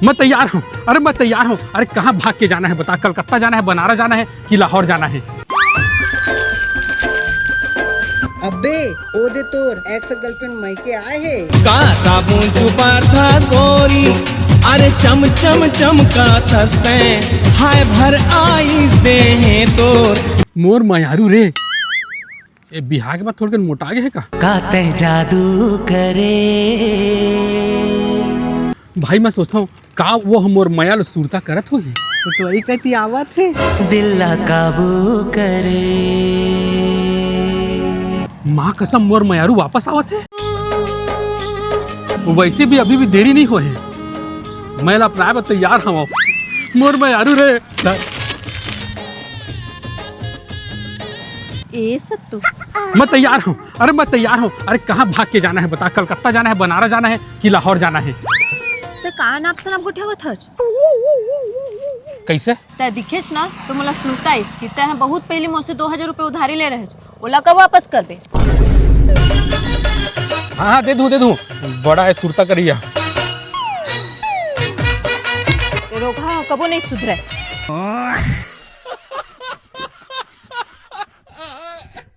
मैं तैयार हूँ। अरे मैं तैयार हूँ। अरे कहाँ भाग के जाना है बता? कलकत्ता जाना है, बनारस जाना है कि लाहौर जाना है? अबे ओ दे तोर एक्स गर्लफ्रेंड मायके आए है का साबुन छुपा था गोरी, अरे चम चम चमका थसते, हाय भर आईस दे हैं तोर। मोर मयारू रे, ए बिहार के बाद थोड़ा मोटा गया है का? काते जादू करे भाई मैं सोचता हूँ का वो मोर मयाल सुरता करत होगी। तो वही कहती आवत है दिल ला काबू करे। माँ कसम मोर मयारू वापस आवत है। वैसे भी अभी भी देरी नहीं हो है। मैं अपना तैयार हूँ। मोर मयारू रे। ए सत्तू मैं तैयार हूँ। अरे मैं तैयार हूँ। अरे कहाँ भाग के जाना है बता? कलकत्ता जाना है, बनारस जाना है कि लाहौर जाना है? ते कान आपसन आपको ठेवत हच कैसे? ते दिखेच ना तो मला सुनताइस कि ते बहुत पहले मुझसे 2000 रुपए उधारी ले रहे ओला कब वापस करबे? हाँ दे दूँ बड़ा है सुरता करिया। रोका कबो नहीं सुधरे।